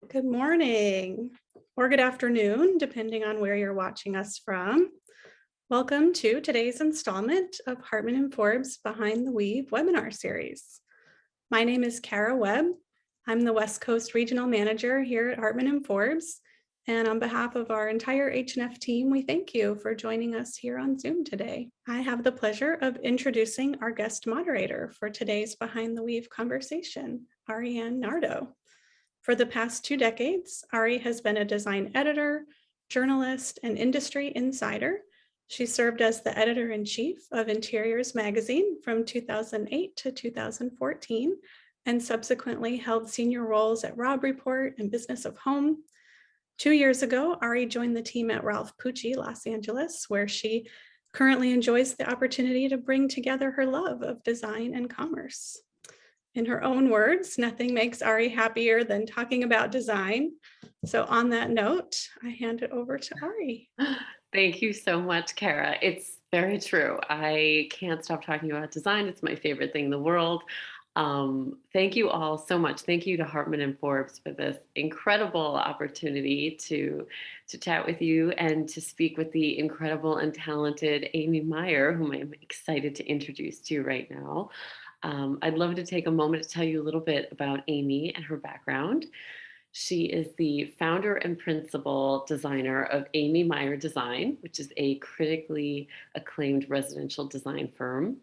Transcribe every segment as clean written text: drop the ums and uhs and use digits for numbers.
Good morning or good afternoon, depending on where you're watching us from. Welcome to today's installment of Hartmann&Forbes Behind the Weave webinar series. My name is Kara Webb. I'm the West Coast Regional Manager here at Hartmann&Forbes. And on behalf of our entire H&F team, we thank you for joining us here on Zoom today. I have the pleasure of introducing our guest moderator for today's Behind the Weave conversation, ARIANNE NARDO. For the past 2 decades, Ari has been a design editor, journalist, and industry insider. She served as the editor-in-chief of Interiors magazine from 2008 to 2014, and subsequently held senior roles at Robb Report and Business of Home. 2 years ago, Ari joined the team at Ralph Pucci, Los Angeles, where she currently enjoys the opportunity to bring together her love of design and commerce. In her own words, nothing makes Ari happier than talking about design. So on that note, I hand it over to Ari. Thank you so much, Kara. It's very true. I can't stop talking about design. It's my favorite thing in the world. Thank you all so much. Thank you to Hartmann&Forbes for this incredible opportunity to chat with you and to speak with the incredible and talented Amy Meier, whom I'm excited to introduce to you right now. I'd love to take a moment to tell you a little bit about Amy and her background. She is the founder and principal designer of Amy Meier Design, which is a critically acclaimed residential design firm,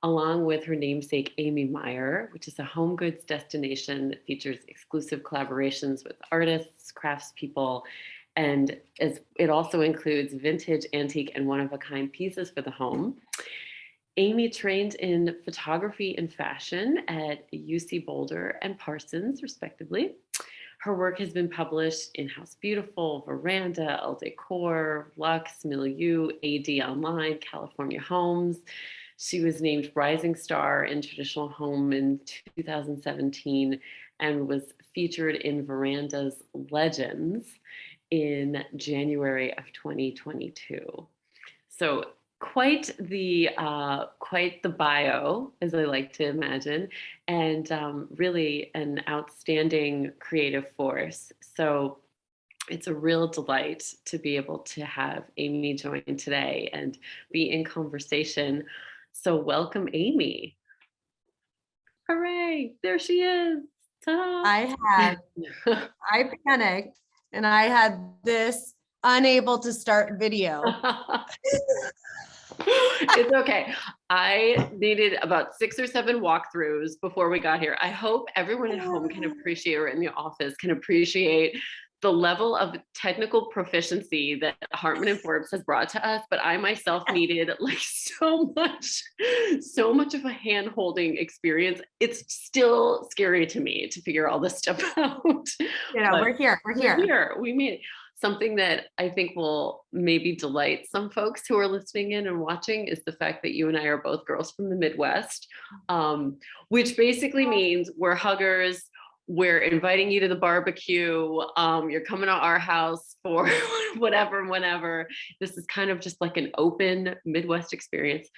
along with her namesake Amy Meier, which is a home goods destination that features exclusive collaborations with artists, craftspeople, and it also includes vintage, antique, and one-of-a-kind pieces for the home. Amy trained in photography and fashion at UC Boulder and Parsons, respectively. Her work has been published in House Beautiful, Veranda, ELLE DECOR, Luxe, Milieu, AD Online, California Homes. She was named Rising Star in Traditional Home in 2017 and was featured in Veranda's Legends in January of 2022. So quite the bio, as I like to imagine, and really an outstanding creative force. So it's a real delight to be able to have Amy join today and be in conversation. So welcome, Amy. Hooray, there she is. I panicked and I had this unable to start video. It's okay. I needed about 6 or 7 walkthroughs before we got here. I hope everyone at home can appreciate, or in the office can appreciate, the level of technical proficiency that Hartmann&Forbes has brought to us, but I myself needed like so much of a hand-holding experience. It's still scary to me to figure all this stuff out. We're here. We made it. Something that I think will maybe delight some folks who are listening in and watching is the fact that you and I are both girls from the Midwest, which basically means we're huggers. We're inviting you to the barbecue. You're coming to our house for whatever, whenever. This is kind of just like an open Midwest experience.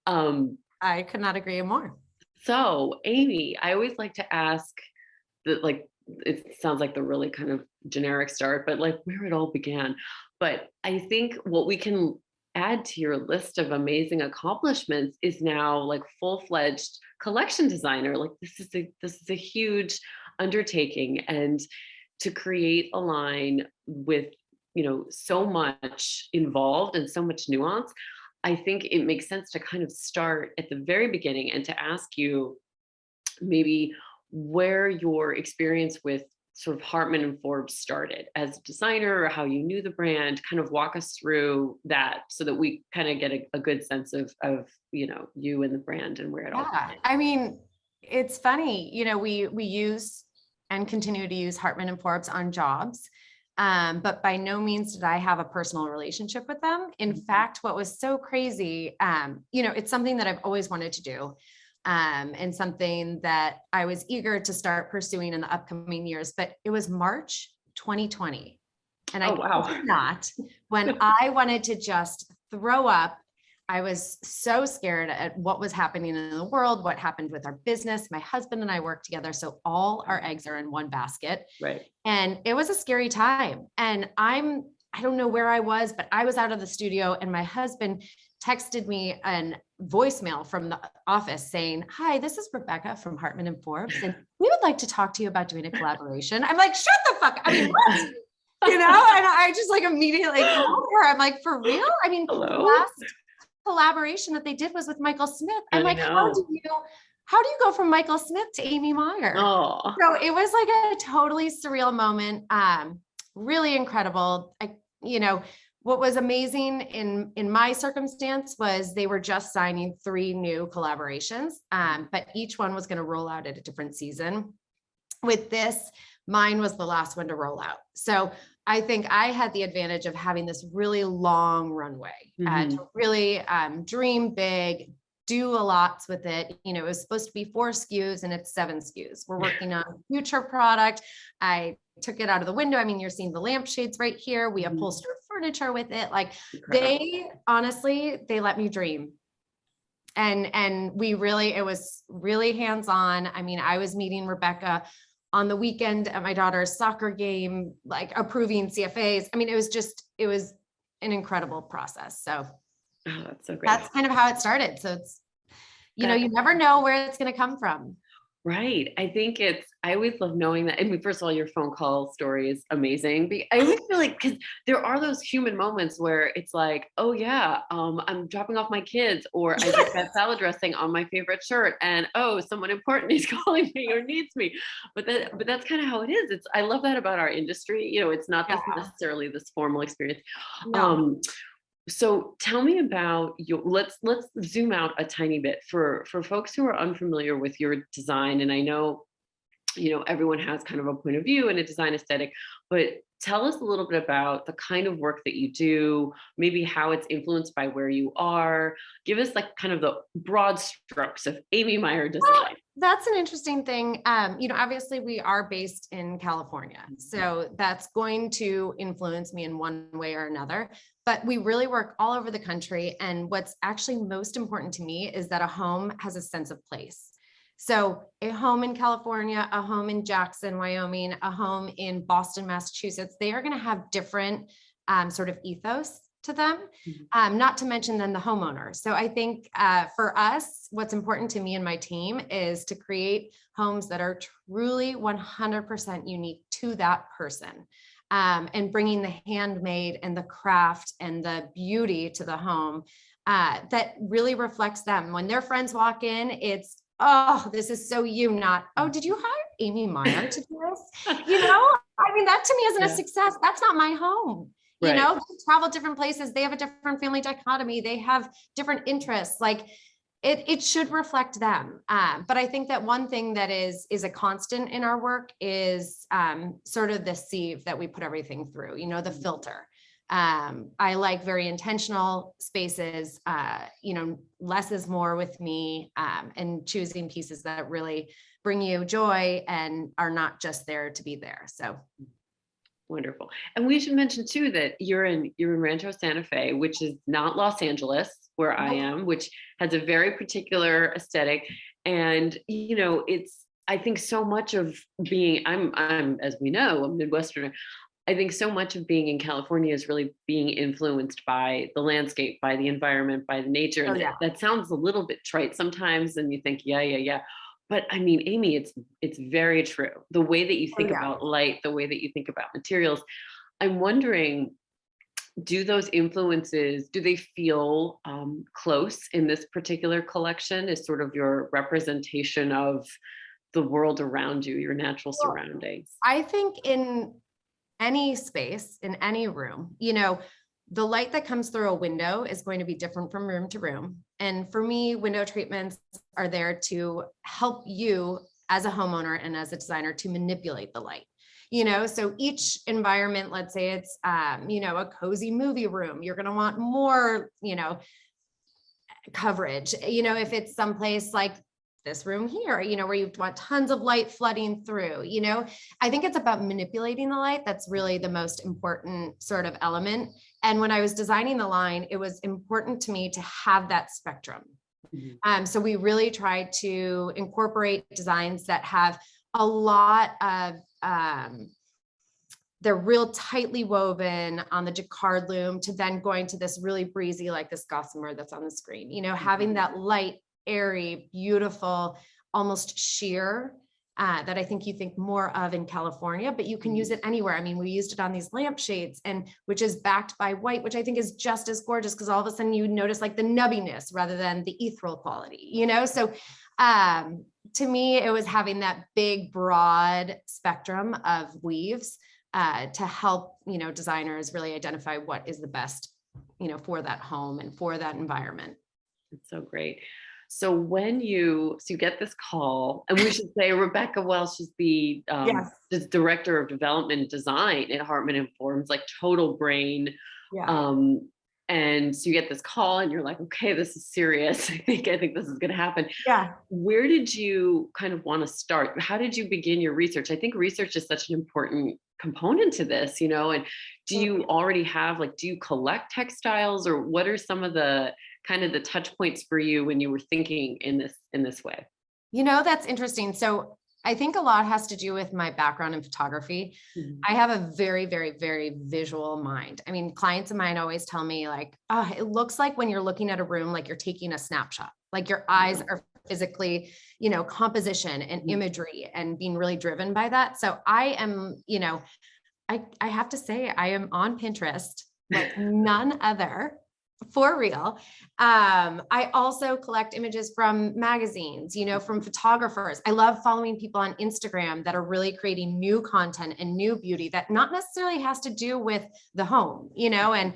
I could not agree more. So, Amy, I always like to ask that, like, it sounds like the really kind of generic start, but like where it all began. But I think what we can add to your list of amazing accomplishments is now like full-fledged collection designer. Like this is a huge undertaking, and to create a line with, so much involved and so much nuance, I think it makes sense to kind of start at the very beginning and to ask you maybe where your experience with sort of Hartmann&Forbes started as a designer, or how you knew the brand. Kind of walk us through that so that we kind of get a good sense of you and the brand and where it all began. I mean, it's funny, we use and continue to use Hartmann&Forbes on jobs, but by no means did I have a personal relationship with them. In fact, what was so crazy, it's something that I've always wanted to do. And something that I was eager to start pursuing in the upcoming years, but it was March 2020. And I did not, when I wanted to just throw up I was so scared at what was happening in the world, what happened with our business. My husband and I work together, so all our eggs are in one basket. Right. And it was a scary time. And I don't know where I was, but I was out of the studio and my husband texted me an voicemail from the office saying, "Hi, this is Rebecca from Hartmann&Forbes, and we would like to talk to you about doing a collaboration." I'm like, shut the fuck. I mean, what? And I just like immediately called her. I'm like, for real? I mean, Hello? the last collaboration that they did was with Michael Smith. I'm like, how do you go from Michael Smith to Amy Meier? Oh. So it was like a totally surreal moment. Really incredible. What was amazing in my circumstance was they were just signing 3 new collaborations, but each one was going to roll out at a different season. With this, mine was the last one to roll out. So I think I had the advantage of having this really long runway to really dream big, do a lot with it. It was supposed to be 4 SKUs and it's 7 SKUs. We're working on future product. I took it out of the window. I mean, you're seeing the lampshades right here. We upholster furniture with it. Like they let me dream. And it was really hands-on. I mean, I was meeting Rebecca on the weekend at my daughter's soccer game, like approving CFAs. I mean, it was an incredible process. So that's so great. That's kind of how it started. So it's, you never know where it's going to come from. Right. I always love knowing that. I mean, first of all, your phone call story is amazing. I always feel like, because there are those human moments where it's like, oh yeah, I'm dropping off my kids, or I just got salad dressing on my favorite shirt, and oh, someone important is calling me or needs me. But that's kind of how it is. I love that about our industry. It's not necessarily this formal experience. No. So tell me about let's zoom out a tiny bit for folks who are unfamiliar with your design. And I know, everyone has kind of a point of view and a design aesthetic, but tell us a little bit about the kind of work that you do, maybe how it's influenced by where you are. Give us like kind of the broad strokes of Amy Meier design. That's an interesting thing. Obviously we are based in California, so that's going to influence me in one way or another, but we really work all over the country. And what's actually most important to me is that a home has a sense of place. So a home in California, a home in Jackson, Wyoming, a home in Boston, Massachusetts, they are going to have different sort of ethos to them, not to mention then the homeowner. So I think for us, what's important to me and my team is to create homes that are truly 100% unique to that person, and bringing the handmade and the craft and the beauty to the home that really reflects them. When their friends walk in, it's, oh, this is so you, not, oh, did you hire Amy Meier to do this? I mean, that to me isn't a success. That's not my home. They travel different places. They have a different family dichotomy. They have different interests. Like it should reflect them. But I think that one thing that is a constant in our work is sort of the sieve that we put everything through, the filter. I like very intentional spaces, less is more with me, and choosing pieces that really bring you joy and are not just there to be there. So wonderful. And we should mention too that you're in Rancho Santa Fe, which is not Los Angeles, where I am, which has a very particular aesthetic. And I think so much of being, I'm as we know, a Midwesterner. I think so much of being in California is really being influenced by the landscape, by the environment, by the nature. And that sounds a little bit trite sometimes, and you think, yeah. But I mean, Amy, it's very true. The way that you think about light, the way that you think about materials. I'm wondering, do those influences, do they feel close in this particular collection as sort of your representation of the world around you, your natural surroundings? I think in any space, in any room, the light that comes through a window is going to be different from room to room. And for me, window treatments are there to help you as a homeowner and as a designer to manipulate the light. So each environment, let's say it's, a cozy movie room, you're going to want more, coverage. If it's someplace like this room here, where you want tons of light flooding through, I think it's about manipulating the light. That's really the most important sort of element. And when I was designing the line, it was important to me to have that spectrum. So we really try to incorporate designs that have a lot of, they're real tightly woven on the jacquard loom to then going to this really breezy, like this gossamer that's on the screen, you know, having that light, airy, beautiful, almost sheer that I think you think more of in California, but you can use it anywhere. I mean, we used it on these lampshades, and which is backed by white, which I think is just as gorgeous, because all of a sudden you notice like the nubbiness rather than the ethereal quality, you know? So to me, it was having that big, broad spectrum of weaves to help, you know, designers really identify what is the best, you know, for that home and for that environment. It's so great. So when you get this call, and we should say Rebecca Welsh is the director of development and design at Hartmann&Forbes, like total brain. Yeah. And so you get this call and you're like, okay, this is serious. I think this is going to happen. Yeah. Where did you kind of want to start? How did you begin your research? I think research is such an important component to this, you know, and do you already have, like, do you collect textiles, or what are some of the kind of the touch points for you when you were thinking in this way? You know, that's interesting. So I think a lot has to do with my background in photography. I have a very, very, very visual mind. I mean, clients of mine always tell me like, oh, it looks like when you're looking at a room, like you're taking a snapshot, like your eyes are physically, you know, composition and imagery and being really driven by that. So I am, you know, I have to say I am on Pinterest like none other. For real. I also collect images from magazines, you know, from photographers. I love following people on Instagram that are really creating new content and new beauty that not necessarily has to do with the home, you know, and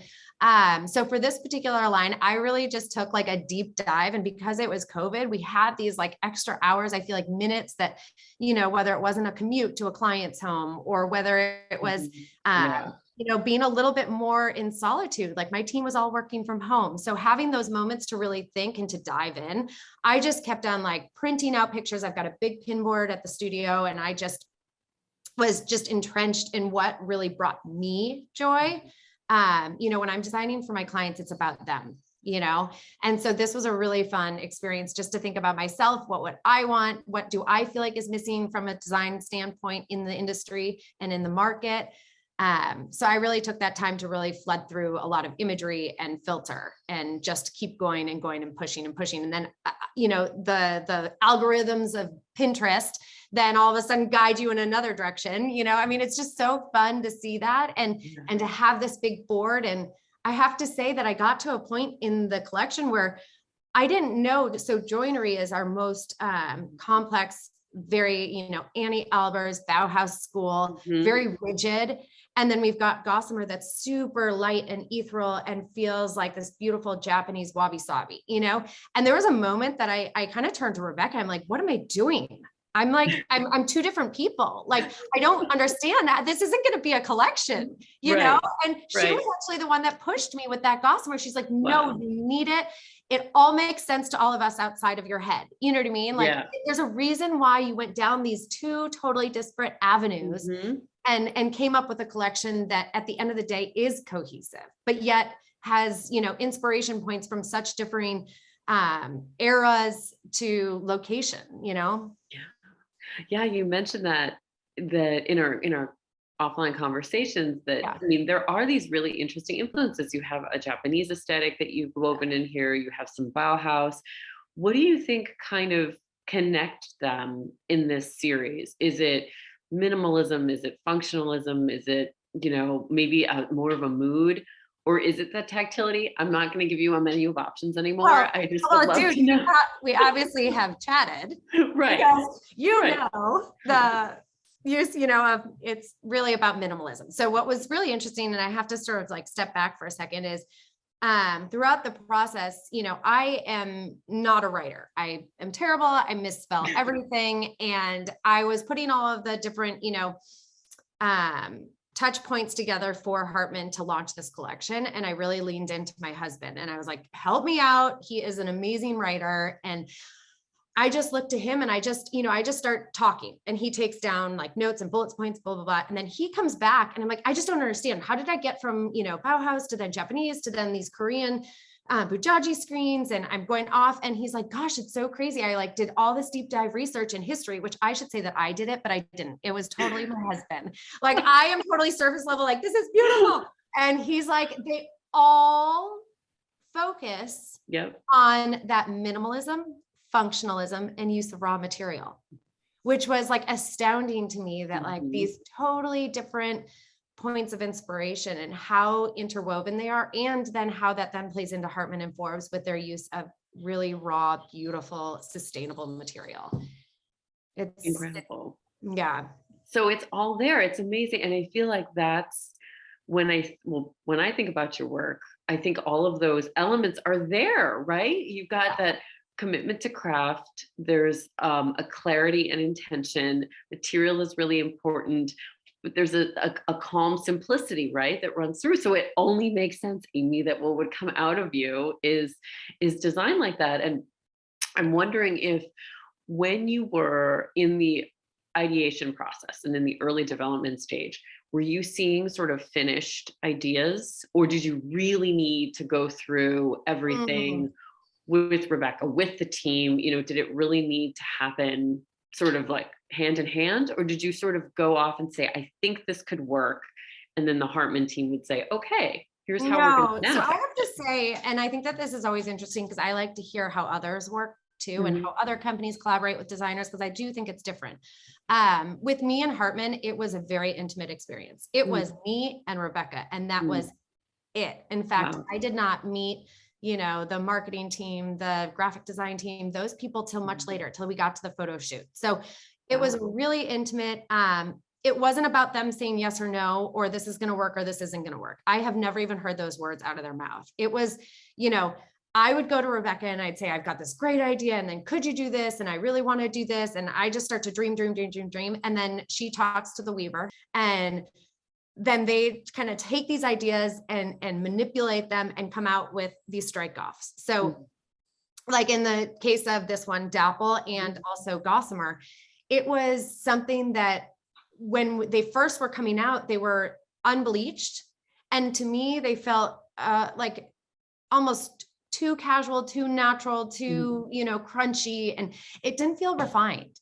so for this particular line, I really just took like a deep dive. And because it was COVID, we had these like extra hours, I feel like minutes that, you know, whether it wasn't a commute to a client's home or whether it was, you know, being a little bit more in solitude, like my team was all working from home. So having those moments to really think and to dive in, I just kept on like printing out pictures. I've got a big pin board at the studio, and I just was just entrenched in what really brought me joy. You know, when I'm designing for my clients, it's about them, you know? And so this was a really fun experience just to think about myself. What would I want? What do I feel like is missing from a design standpoint in the industry and in the market? So I really took that time to really flood through a lot of imagery and filter and just keep going and going and pushing and pushing. And then, you know, the algorithms of Pinterest then all of a sudden guide you in another direction. You know, I mean, it's just so fun to see that and to have this big board. And I have to say that I got to a point in the collection where I didn't know. So joinery is our most complex, very, you know, Annie Alber's Bauhaus school, very rigid. And then we've got Gossamer that's super light and ethereal and feels like this beautiful Japanese wabi-sabi, you know? And there was a moment that I kind of turned to Rebecca. I'm like, what am I doing? I'm like, I'm two different people. Like, I don't understand that. This isn't going to be a collection, you know? And she was actually the one that pushed me with that Gossamer. She's like, no, you need it. It all makes sense to all of us outside of your head. You know what I mean? Like there's a reason why you went down these two totally disparate avenues and came up with a collection that at the end of the day is cohesive, but yet has, you know, inspiration points from such differing eras to location, you know? Yeah. You mentioned that in our offline conversations that, I mean, there are these really interesting influences. You have a Japanese aesthetic that you've woven in here. You have some Bauhaus. What do you think kind of connect them in this series? Is it minimalism? Is it functionalism? Is it, you know, maybe more of a mood? Or is it the tactility? I'm not going to give you a menu of options anymore. Well, I just would love to know. We obviously have chatted. Right. Because you know, the use, you know, of it's really about minimalism. So what was really interesting, and I have to sort of like step back for a second, is throughout the process, you know, I am not a writer. I am terrible. I misspell everything. And I was putting all of the different, you know, touch points together for Hartmann to launch this collection. And I really leaned into my husband and I was like, help me out. He is an amazing writer. And I just look to him and I just start talking, and he takes down like notes and bullet points, blah, blah, blah. And then he comes back and I'm like, I just don't understand. How did I get from, Bauhaus to then Japanese to then these Korean Bujaji screens? And I'm going off, and he's like, gosh, it's so crazy. I like did all this deep dive research in history, which I should say that I did it, but I didn't. It was totally my husband. Like, I am totally surface level. Like, this is beautiful. And he's like, they all focus on that minimalism, functionalism, and use of raw material, which was like astounding to me, that like these totally different points of inspiration and how interwoven they are. And then how that then plays into Hartmann&Forbes with their use of really raw, beautiful, sustainable material. It's incredible. Yeah. So it's all there. It's amazing. And I feel like that's when I think about your work, I think all of those elements are there, right? You've got that commitment to craft. There's a clarity and intention. Material is really important, but there's a calm simplicity, right, that runs through. So it only makes sense, Amy, that what would come out of you is design like that. And I'm wondering if, when you were in the ideation process and in the early development stage, were you seeing sort of finished ideas, or did you really need to go through everything with Rebecca, with the team? Did it really need to happen sort of like hand in hand, or did you sort of go off and say, I think this could work, and then the Hartmann team would say, okay, here's how we're going to So I have to say, and I think that this is always interesting because I like to hear how others work too, and how other companies collaborate with designers, because I do think it's different. With me and Hartmann, it was a very intimate experience. It was me and Rebecca, and that was it. In fact, I did not meet the marketing team, the graphic design team, those people till much later, till we got to the photo shoot. So it was really intimate. It wasn't about them saying yes or no, or this is going to work, or this isn't going to work. I have never even heard those words out of their mouth. It was, I would go to Rebecca and I'd say, I've got this great idea. And then could you do this? And I really want to do this. And I just start to dream. And then she talks to the weaver, and then they kind of take these ideas and manipulate them and come out with these strike-offs. So like in the case of this one, Dapple and also Gossamer, it was something that when they first were coming out, they were unbleached. And to me, they felt like almost too casual, too natural, too, crunchy, and it didn't feel refined.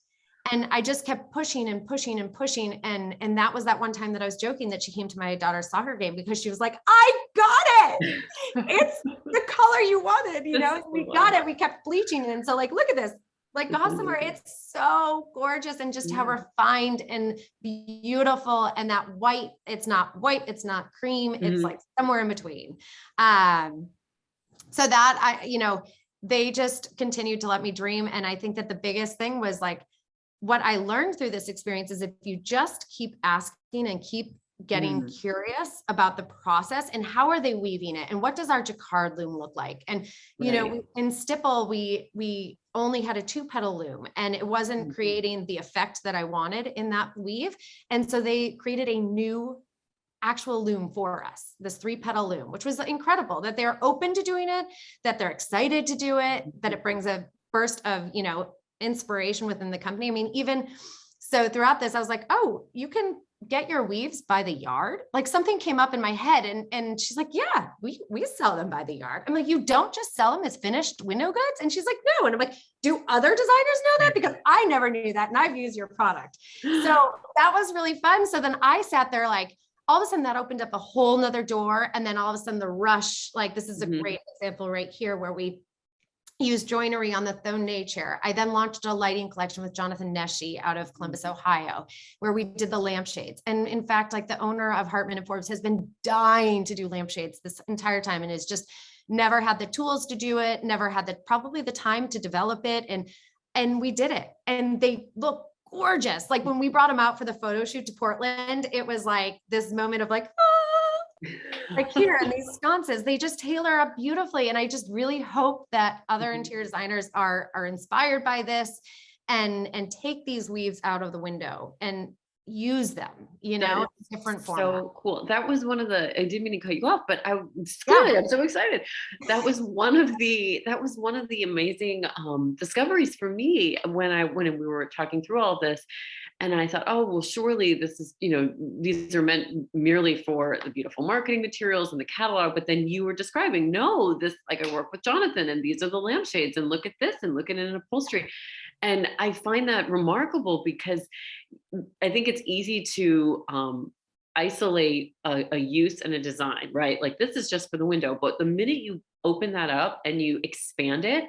And I just kept pushing and pushing and pushing. And that was that one time that I was joking that she came to my daughter's soccer game because she was like, I got it. It's the color you wanted, we got it. We kept bleaching. And so like, look at this, like Gossamer, it's so gorgeous, and just how refined and beautiful. And that white, it's not white, it's not cream. It's like somewhere in between. So that they just continued to let me dream. And I think that the biggest thing was like, what I learned through this experience is if you just keep asking and keep getting curious about the process and how are they weaving it, and what does our jacquard loom look like? And, in Stipple, we only had a 2-petal loom, and it wasn't creating the effect that I wanted in that weave. And so they created a new actual loom for us, this 3-petal loom, which was incredible, that they're open to doing it, that they're excited to do it, that it brings a burst of, inspiration within the company. I mean, even so throughout this, I was like, oh, you can get your weaves by the yard. Like something came up in my head, and she's like, yeah, we sell them by the yard. I'm like, you don't just sell them as finished window goods? And she's like, no. And I'm like, do other designers know that? Because I never knew that. And I've used your product. So that was really fun. So then I sat there like, all of a sudden that opened up a whole nother door. And then all of a sudden the rush, like this is a great example right here where we use joinery on the Thonay chair. I then launched a lighting collection with Jonathan Neshy out of Columbus, Ohio, where we did the lampshades. And in fact, like the owner of Hartmann&Forbes has been dying to do lampshades this entire time, and has just never had the tools to do it, never had probably the time to develop it. And we did it, and they look gorgeous. Like when we brought them out for the photo shoot to Portland, it was like this moment of like, like here in these sconces, they just tailor up beautifully. And I just really hope that other interior designers are inspired by this and take these weaves out of the window. And, use them, you know, in different formats. So cool. That was one of the, I didn't mean to cut you off, but I'm so excited. That was one of the amazing discoveries for me when we were talking through all this. And I thought, oh, well, surely this is, these are meant merely for the beautiful marketing materials and the catalog. But then you were describing, no, this, like, I work with Jonathan and these are the lampshades and look at this and look at it in upholstery. And I find that remarkable because I think it's easy to isolate a use and a design, right? Like, this is just for the window. But the minute you open that up and you expand it,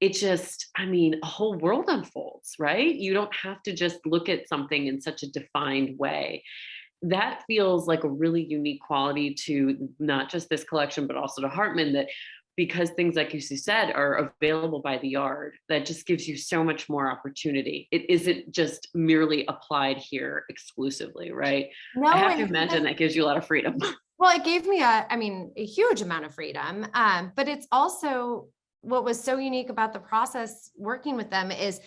it just, I mean, a whole world unfolds, right? You don't have to just look at something in such a defined way. That feels like a really unique quality to not just this collection, but also to Hartmann, that because things, like you said, are available by the yard, that just gives you so much more opportunity. It isn't just merely applied here exclusively, right? No, I have to imagine that gives you a lot of freedom. Well, it gave me a huge amount of freedom. But it's also, what was so unique about the process working with them is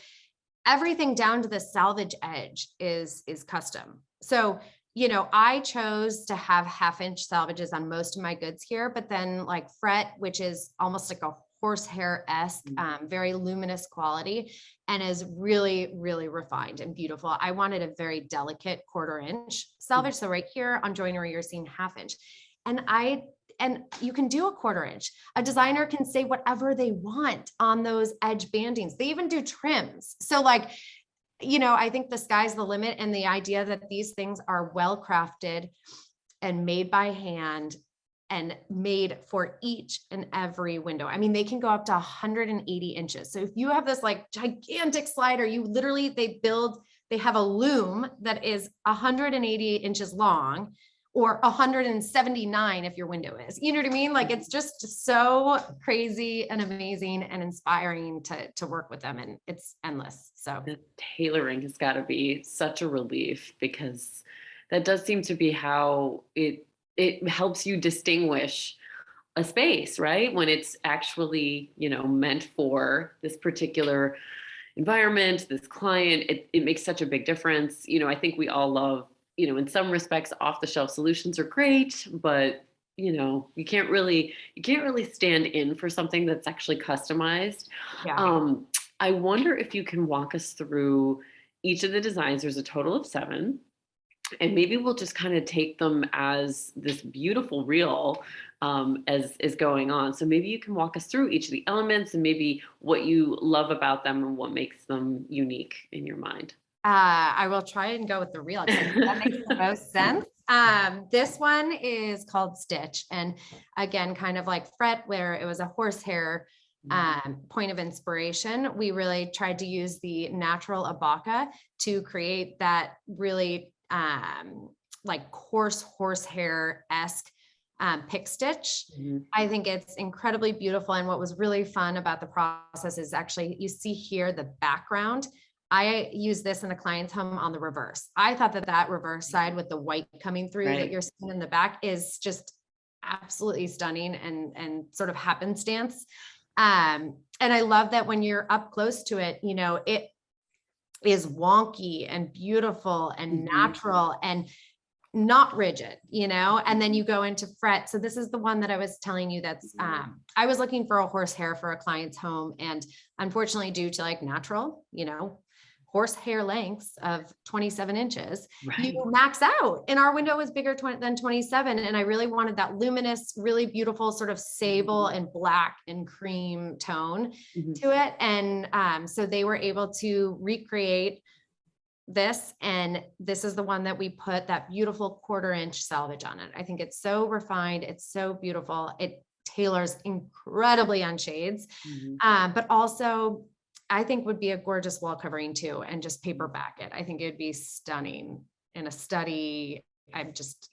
everything down to the salvage edge is custom. So, I chose to have 1/2-inch salvages on most of my goods here, but then like fret, which is almost like a horsehair-esque, very luminous quality, and is really, really refined and beautiful. I wanted a very delicate 1/4-inch salvage. So right here on joinery, you're seeing 1/2-inch. And you can do a 1/4-inch. A designer can say whatever they want on those edge bandings. They even do trims. So like, I think the sky's the limit, and the idea that these things are well crafted and made by hand and made for each and every window. I mean, they can go up to 180 inches. So if you have this like gigantic slider, they have a loom that is 180 inches long, or 179 if your window is, you know what I mean? Like, it's just so crazy and amazing and inspiring to work with them, and it's endless. So the tailoring has got to be such a relief, because that does seem to be how it helps you distinguish a space, right? When it's actually, meant for this particular environment, this client, it makes such a big difference. I think we all love, in some respects, off the shelf solutions are great, but you can't really stand in for something that's actually customized. yeah. I wonder if you can walk us through each of the designs. There's a total of 7, and maybe we'll just kind of take them as this beautiful reel as is going on. So maybe you can walk us through each of the elements and maybe what you love about them and what makes them unique in your mind. I will try and go with the reel. That makes the most sense. This one is called Stitch. And again, kind of like fret, where it was a horsehair point of inspiration. We really tried to use the natural abaca to create that really like coarse horsehair-esque pick stitch. I think it's incredibly beautiful. And what was really fun about the process is actually, you see here the background. I use this in a client's home on the reverse. I thought that reverse side with the white coming through that you're seeing in the back is just absolutely stunning and sort of happenstance. And I love that when you're up close to it, it is wonky and beautiful and natural and not rigid, and then you go into fret. So this is the one that I was telling you that's, I was looking for a horsehair for a client's home. And unfortunately, due to like natural, horsehair lengths of 27 inches, you max out. And our window was bigger than 27. And I really wanted that luminous, really beautiful sort of sable and black and cream tone to it. And so they were able to recreate this, and this is the one that we put that beautiful 1/4-inch salvage on it. I think it's so refined. It's so beautiful. It tailors incredibly on shades, but also I think would be a gorgeous wall covering too, and just paper back it. I think it'd be stunning in a study. I'm just,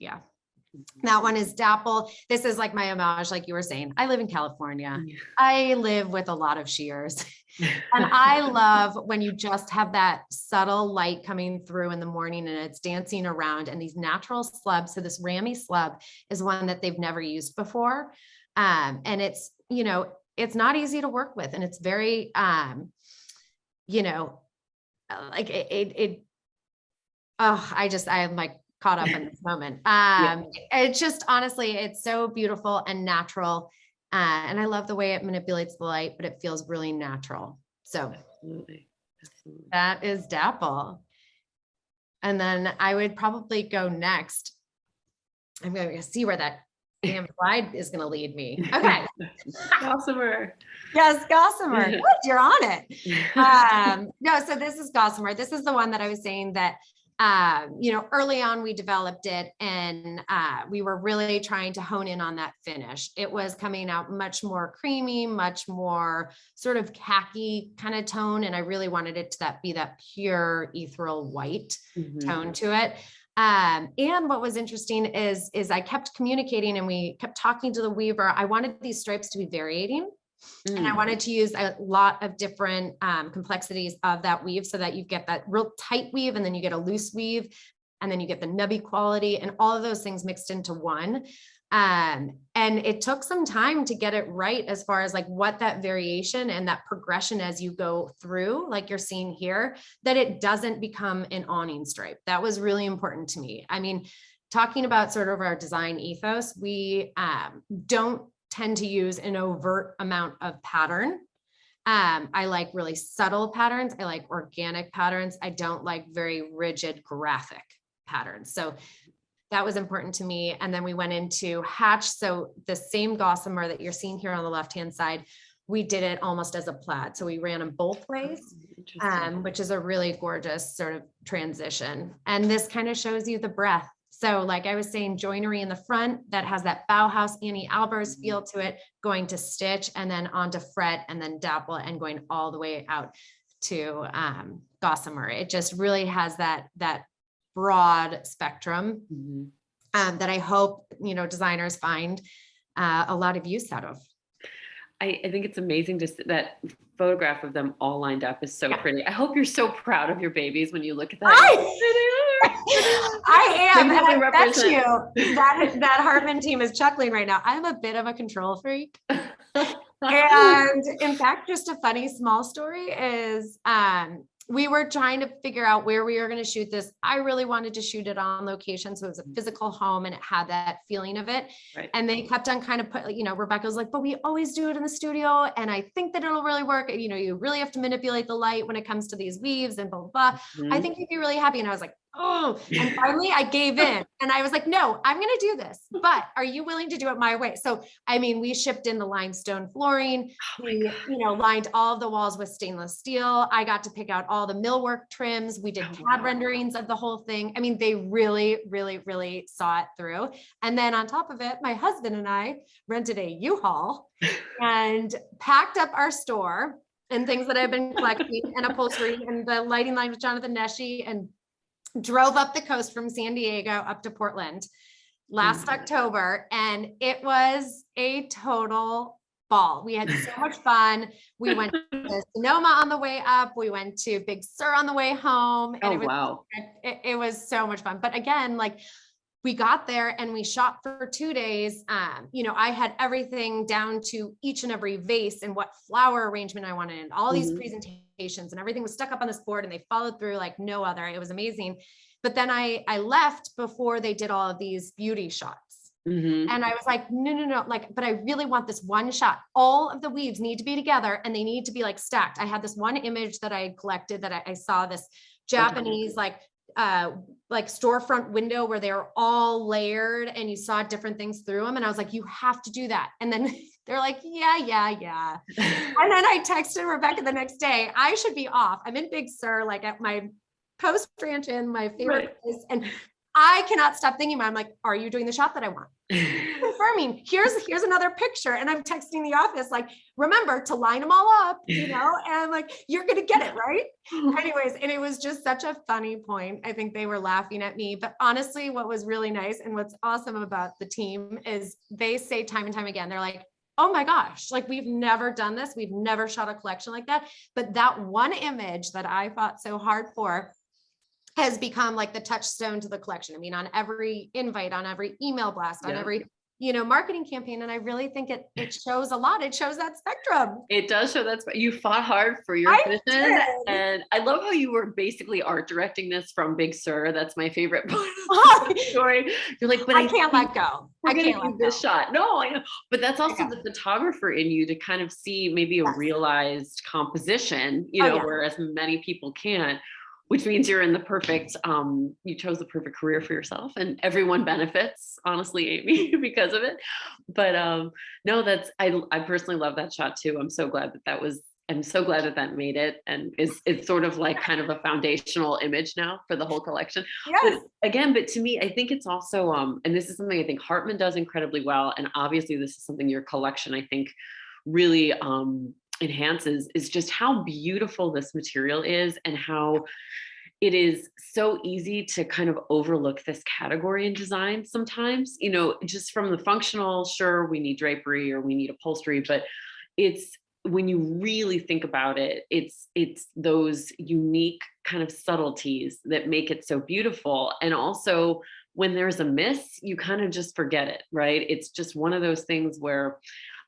That one is Dapple. This is like my homage, like you were saying. I live in California. I live with a lot of shears. And I love when you just have that subtle light coming through in the morning and it's dancing around, and these natural slubs. So this Rammy slub is one that they've never used before. And it's, it's not easy to work with, and it's very, like it Oh, I'm like caught up in this moment. Yeah. It's just, honestly, it's so beautiful and natural. And I love the way it manipulates the light, but it feels really natural. So Absolutely. Absolutely. that is Dapple. And then I would probably go next. I'm going to see where that damn slide is going to lead me. Okay. Gossamer. Yes, Gossamer. Good, you're on it. No, so this is Gossamer. This is the one that I was saying that, early on we developed it, and we were really trying to hone in on that finish. It was coming out much more creamy, much more sort of khaki kind of tone. And I really wanted it to be that pure ethereal white tone to it. And what was interesting is I kept communicating, and we kept talking to the weaver. I wanted these stripes to be varying. And I wanted to use a lot of different complexities of that weave, so that you get that real tight weave, and then you get a loose weave, and then you get the nubby quality, and all of those things mixed into one. And it took some time to get it right, as far as like what that variation and that progression as you go through, like you're seeing here, that it doesn't become an awning stripe. That was really important to me. I mean, talking about sort of our design ethos, we don't tend to use an overt amount of pattern. I like really subtle patterns. I like organic patterns. I don't like very rigid graphic patterns. So that was important to me. And then we went into hatch. So the same gossamer that you're seeing here on the left-hand side, we did it almost as a plaid. So we ran them both ways, which is a really gorgeous sort of transition. And this kind of shows you the breadth. So like I was saying, joinery in the front that has that Bauhaus Annie Albers feel to it, going to stitch, and then onto fret, and then dapple, and going all the way out to gossamer. It just really has that broad spectrum that I hope, designers find a lot of use out of. I think it's amazing that photograph of them all lined up is so pretty. I hope you're so proud of your babies when you look at that. I am, and I bet you that Hartmann team is chuckling right now. I'm a bit of a control freak. And in fact, just a funny small story is we were trying to figure out where we were going to shoot this. I really wanted to shoot it on location, so it was a physical home and it had that feeling of it. Right. And they kept on kind of Rebecca was like, but we always do it in the studio, and I think that it'll really work. You really have to manipulate the light when it comes to these weaves and blah, blah, blah. I think you'd be really happy. And I was like, oh, and finally I gave in, and I was like, no, I'm going to do this, but are you willing to do it my way? So, I mean, we shipped in the limestone flooring. We, lined all of the walls with stainless steel. I got to pick out all the millwork trims. We did CAD renderings of the whole thing. I mean, they really, really, really saw it through. And then on top of it, my husband and I rented a U-Haul and packed up our store and things that I've been collecting, and upholstery, and the lighting line with Jonathan Nesci, and drove up the coast from San Diego up to Portland last October. And it was a total ball. We had so much fun. We went to Sonoma on the way up. We went to Big Sur on the way home. And it was so much fun. But again, like, we got there and we shot for 2 days. I had everything down to each and every vase and what flower arrangement I wanted, and all these presentations, and everything was stuck up on this board, and they followed through like no other. It was amazing. But then I left before they did all of these beauty shots. And I was like, no, but I really want this one shot. All of the weaves need to be together, and they need to be like stacked. I had this one image that I had collected that I saw this Japanese, like storefront window where they were all layered and you saw different things through them. And I was like, you have to do that. And then they're like, yeah. And then I texted Rebecca the next day, I should be off. I'm in Big Sur, like at my post ranch in my favorite place. And I cannot stop thinking about it. I'm like, are you doing the shot that I want? Confirming, here's another picture. And I'm texting the office, like, remember to line them all up, and I'm like, you're going to get it, right? Anyways, and it was just such a funny point. I think they were laughing at me, but honestly, what was really nice and what's awesome about the team is they say time and time again, they're like, oh my gosh, like, we've never done this. We've never shot a collection like that. But that one image that I fought so hard for has become like the touchstone to the collection. I mean, on every invite, on every email blast, on every marketing campaign. And I really think it shows a lot. It shows that spectrum. It does show that you fought hard for your I vision. did. And I love how you were basically art directing this from Big Sur. That's my favorite part of the story. You're like, but I can't let go. We're I gonna can't do let this go. shot. No, I know. But that's also know. the photographer in you to kind of see maybe a Yes. realized composition, Oh, yeah. whereas many people can't, which means you're in the perfect, you chose the perfect career for yourself, and everyone benefits, honestly, Amy, because of it. But no, I personally love that shot too. I'm so glad that made it, and it's sort of like kind of a foundational image now for the whole collection. Yes. But to me, I think it's also, and this is something I think Hartmann does incredibly well, and obviously this is something your collection, I think, really enhances, is just how beautiful this material is, and how it is so easy to kind of overlook this category in design sometimes, just from the functional, sure, we need drapery or we need upholstery, but it's, when you really think about it, it's those unique kind of subtleties that make it so beautiful. And also, when there's a miss, you kind of just forget it, right? It's just one of those things where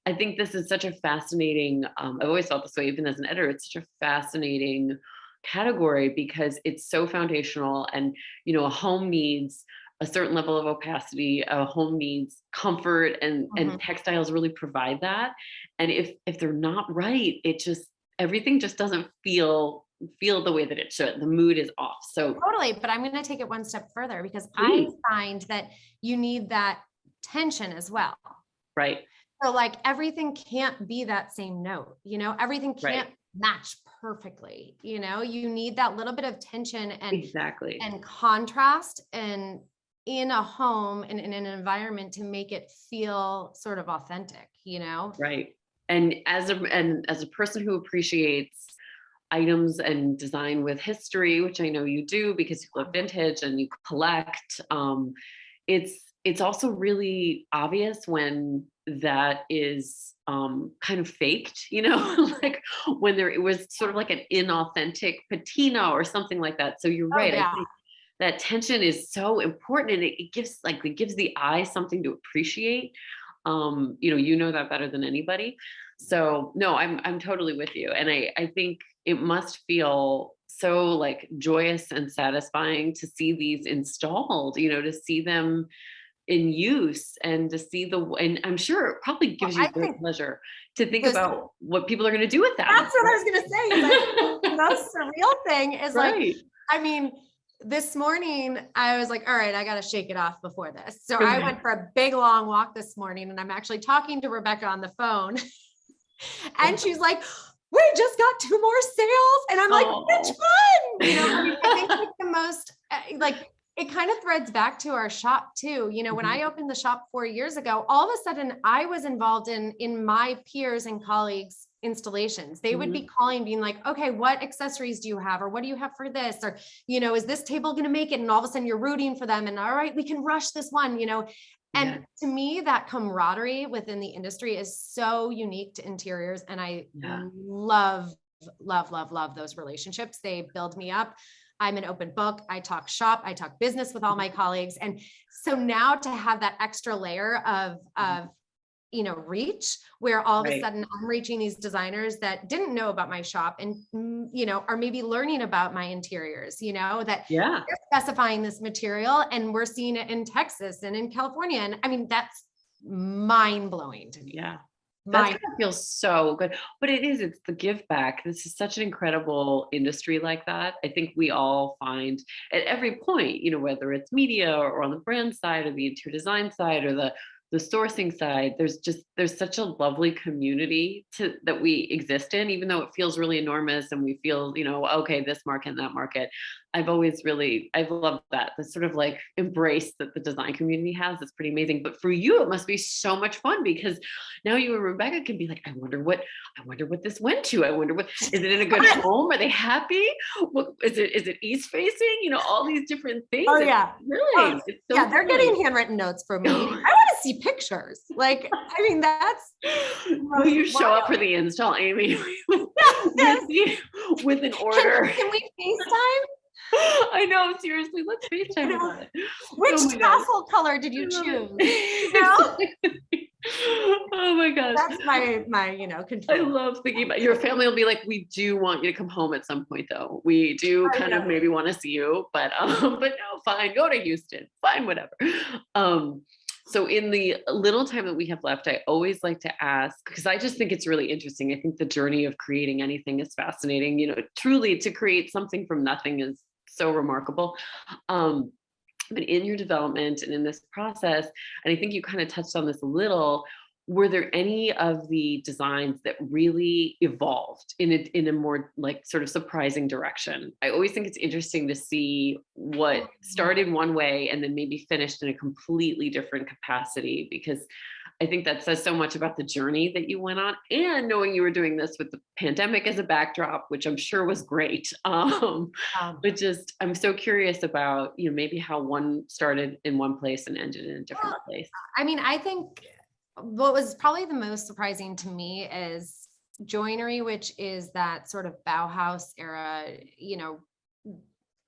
I think this is such a fascinating, I've always felt this way, even as an editor, it's such a fascinating category because it's so foundational. And a home needs a certain level of opacity, a home needs comfort, and textiles really provide that. And if they're not right, everything just doesn't feel the way that it should. The mood is off. So totally. But I'm going to take it one step further, because Please. I find that you need that tension as well. Right. So like everything can't be that same note, everything can't match perfectly. You need that little bit of tension and contrast, and in a home and in an environment to make it feel sort of authentic, Right. And as a person who appreciates items and design with history, which I know you do because you love vintage and you collect, it's also really obvious when that is kind of faked, like when it was sort of like an inauthentic patina or something like that. So you're right. Yeah. I think that tension is so important, and it gives the eye something to appreciate. That better than anybody. So no, I'm totally with you. And I think it must feel so like joyous and satisfying to see these installed, to see them in use, and to see and I'm sure it probably gives you great pleasure to think about what people are going to do with that. That's what I was going to say. The most surreal thing is this morning I was like, all right, I got to shake it off before this. So I went for a big long walk this morning, and I'm actually talking to Rebecca on the phone and she's like, we just got 2 more sales. And I'm like, which one? I think like the most it kind of threads back to our shop too. When I opened the shop 4 years ago, all of a sudden I was involved in my peers and colleagues' installations. They would be calling, being like, okay, what accessories do you have? Or what do you have for this? Or, is this table going to make it? And all of a sudden you're rooting for them. And all right, we can rush this one, And to me, that camaraderie within the industry is so unique to interiors. And I love those relationships. They build me up. I'm an open book. I talk shop. I talk business with all my colleagues. And so now to have that extra layer of reach, where all of a sudden I'm reaching these designers that didn't know about my shop and, are maybe learning about my interiors, that they're specifying this material, and we're seeing it in Texas and in California. And I mean, that's mind blowing to me. Yeah. That's gonna feel so good. But it's the give back. This is such an incredible industry like that. I think we all find at every point, whether it's media or on the brand side or the interior design side or the sourcing side, there's such a lovely community that we exist in, even though it feels really enormous and we feel, okay, this market and that market. I've loved that. The sort of like embrace that the design community has. It's pretty amazing. But for you, it must be so much fun, because now you and Rebecca can be like, I wonder what this went to. I wonder is it in a good home? Are they happy? What is it east facing? All these different things. Oh yeah. Really? It's so they're getting handwritten notes from me. I want to see pictures. Like, I mean, that's. Will you show up for the install, Amy? With an order. Can we FaceTime? I know, seriously, let's FaceTime You know, about it. Which Oh my God. tassel color did you I love choose? it. You know? Exactly. Oh my gosh. That's my I control. love thinking about your family will be like, we do want you to come home at some point though. We do I kind of know. maybe want to see you, but no, fine, go to Houston, fine, whatever. So in the little time that we have left, I always like to ask, because I just think it's really interesting. I think the journey of creating anything is fascinating. Truly to create something from nothing is so remarkable. But in your development and in this process, and I think you kind of touched on this a little, were there any of the designs that really evolved in a more like sort of surprising direction? I always think it's interesting to see what started one way and then maybe finished in a completely different capacity, because I think that says so much about the journey that you went on, and knowing you were doing this with the pandemic as a backdrop, which I'm sure was great. But just, I'm so curious about, maybe how one started in one place and ended in a different place. I mean, I think what was probably the most surprising to me is joinery, which is that sort of Bauhaus era,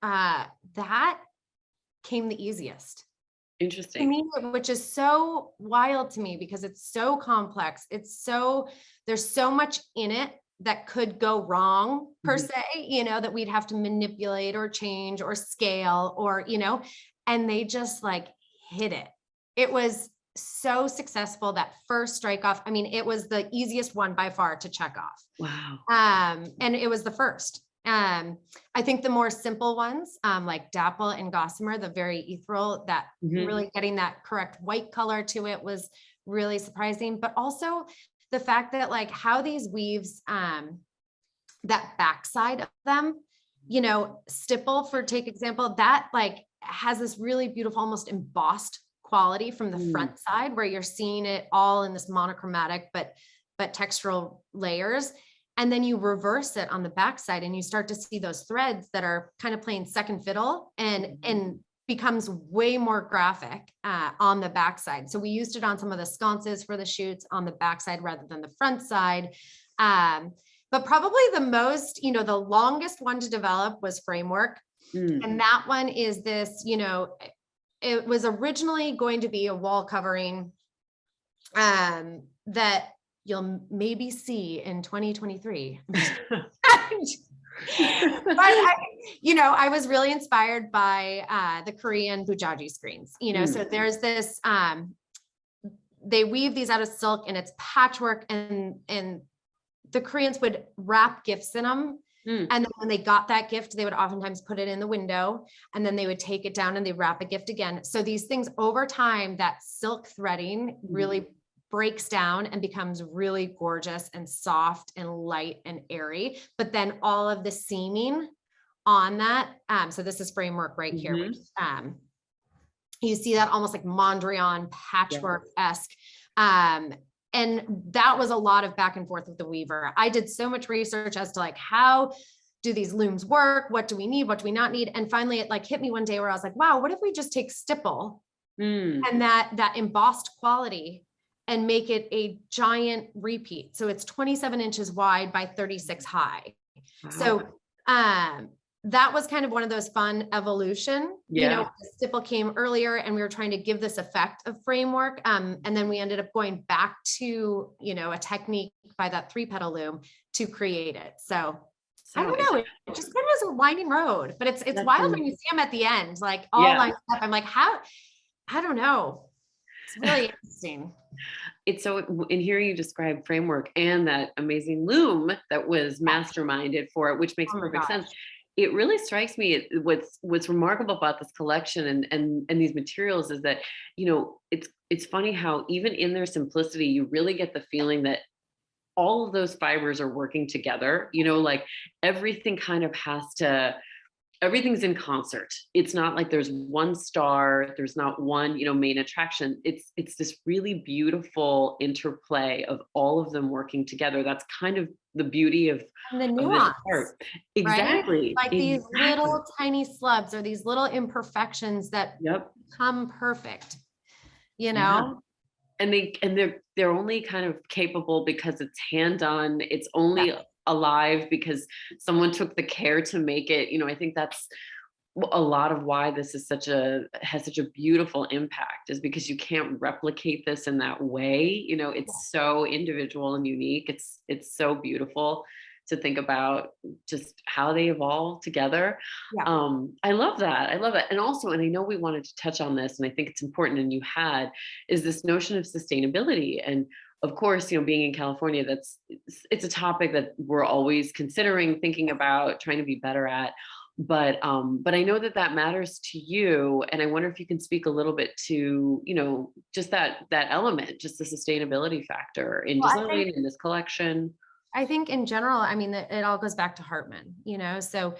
that came the easiest to Interesting. me, which is so wild to me because it's so complex. There's so much in it that could go wrong per se, that we'd have to manipulate or change or scale or, and they just like hit it. It was so successful, that first strike off. I mean, it was the easiest one by far to check off. Wow. And it was the first. I think the more simple ones, like Dapple and Gossamer, the very ethereal, that really getting that correct white color to it was really surprising. But also the fact that like how these weaves, that backside of them, stipple for take example, that like has this really beautiful, almost embossed quality from the front side where you're seeing it all in this monochromatic, but textural layers. And then you reverse it on the backside and you start to see those threads that are kind of playing second fiddle and becomes way more graphic on the backside. So we used it on some of the sconces for the shoots on the backside rather than the front side. But probably the most, the longest one to develop was framework. And that one is this, it was originally going to be a wall covering that you'll maybe see in 2023. But I was really inspired by the Korean bujaji screens, so there's this, they weave these out of silk and it's patchwork, and the Koreans would wrap gifts in them. And then when they got that gift, they would oftentimes put it in the window and then they would take it down and they wrap a gift again. So these things over time, that silk threading really breaks down and becomes really gorgeous and soft and light and airy. But then all of the seaming on that, so this is framework right here, which you see that almost like Mondrian patchwork-esque. And that was a lot of back and forth with the weaver. I did so much research as to like, how do these looms work? What do we need? What do we not need? And finally it like hit me one day where I was like, wow, what if we just take stipple and that embossed quality and make it a giant repeat. So it's 27 inches wide by 36 high. Wow. So that was kind of one of those fun evolution, the stipple came earlier and we were trying to give this effect of framework. And then we ended up going back to, a technique by that 3-petal loom to create it. So I don't know, it just kind of was a winding road, but it's wild when you see them at the end, like all lined up. I'm like, how, I don't know. It's really interesting. It's so, in hearing you describe framework and that amazing loom that was masterminded for it, which makes perfect sense. It really strikes me what's remarkable about this collection and these materials is that, it's funny how even in their simplicity, you really get the feeling that all of those fibers are working together, like everything kind of everything's in concert. It's not like there's one star, there's not one, main attraction. It's this really beautiful interplay of all of them working together. That's kind of the beauty of the nuance, art. Exactly. Right? Like these little tiny slubs or these little imperfections that become perfect, And they're only kind of capable because it's hand done. It's only alive because someone took the care to make it. I think that's a lot of why this is has such a beautiful impact is because you can't replicate this in that way. You know, it's so individual and unique. It's so beautiful to think about just how they evolve together. Yeah. I love that. I love it. And also, and I know we wanted to touch on this, and I think it's important, and you is this notion of sustainability. And of course, you know, being in California, it's a topic that we're always considering, thinking about, trying to be better at. But I know that matters to you, and I wonder if you can speak a little bit to, you know, just that element, just the sustainability factor in design, in this collection. I think in general, I mean, it all goes back to Hartmann, you know, so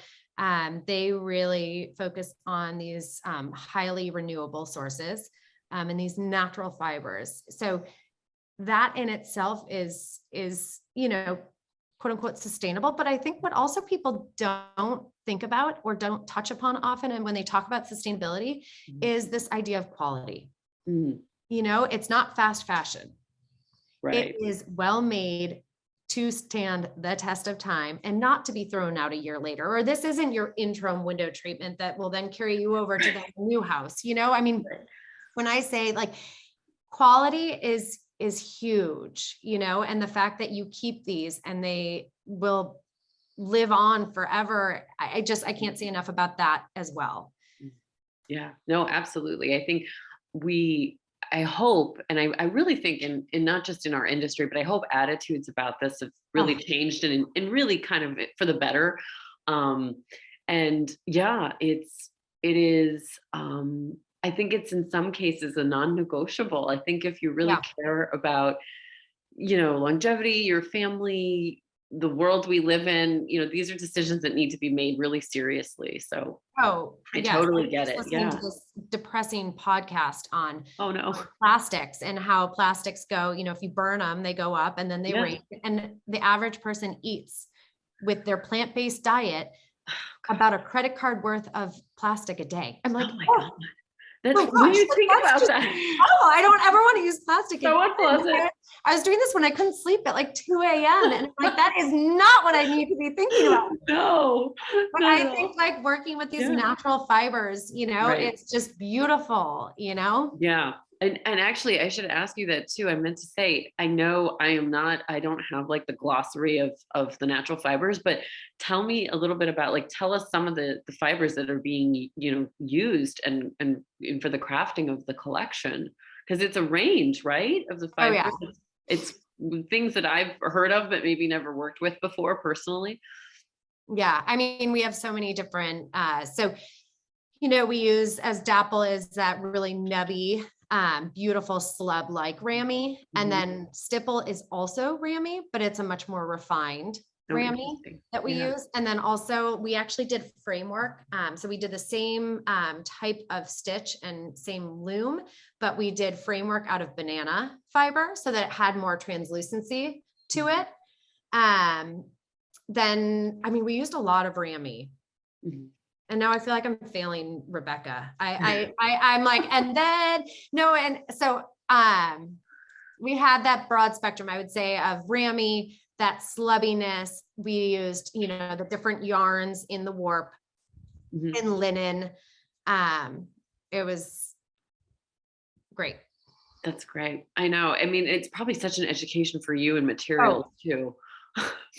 they really focus on these highly renewable sources and these natural fibers. So that in itself is, you know, quote unquote sustainable. But I think what also people don't think about or don't touch upon often, and when they talk about sustainability, is this idea of quality. You know, it's not fast fashion. Right. It is well made to stand the test of time and not to be thrown out a year later, or this isn't your interim window treatment that will then carry you over to the new house. You know, I mean, when I say like quality is huge, you know, and the fact that you keep these and they will live on forever. I can't say enough about that as well. Yeah, no, absolutely. I think I hope, and I really think in not just in our industry, but I hope attitudes about this have really changed and really kind of for the better. And yeah, it is, I think it's in some cases a non-negotiable. I think if you really care about, you know, longevity, your family, the world we live in, you know, these are decisions that need to be made really seriously. So I totally get it. Listening to this depressing podcast on on plastics and how plastics go, you know, if you burn them, they go up and then they range. And the average person eats with their plant-based diet about a credit card worth of plastic a day. I'm like, oh my God. When you think about that. Oh, I don't ever want to use plastic. So unpleasant. I was doing this when I couldn't sleep at like 2 a.m. And I'm like, that is not what I need to be thinking about. No. But I think like working with these natural fibers, you know, it's just beautiful, you know? Yeah. And actually, I should ask you that too. I meant to say, I know I don't have like the glossary of the natural fibers, but tell me a little bit about, like, tell us some of the fibers that are being, you know, used and for the crafting of the collection, because it's a range, right? Of the fibers. Oh, yeah. It's things that I've heard of, but maybe never worked with before personally. Yeah. I mean, we have so many different, so, you know, we use, as dapple is that really nubby, beautiful slub like rammy. And then stipple is also rammy, but it's a much more refined rammy that we use. And then also we actually did framework. So we did the same type of stitch and same loom, but we did framework out of banana fiber so that it had more translucency to it. Then, I mean, we used a lot of rammy. And now I feel like I'm failing Rebecca. I'm like, and then no. And so, we had that broad spectrum, I would say, of rammy, that slubbiness. We used, you know, the different yarns in the warp, in linen. It was great. That's great. I know. I mean, it's probably such an education for you in materials too.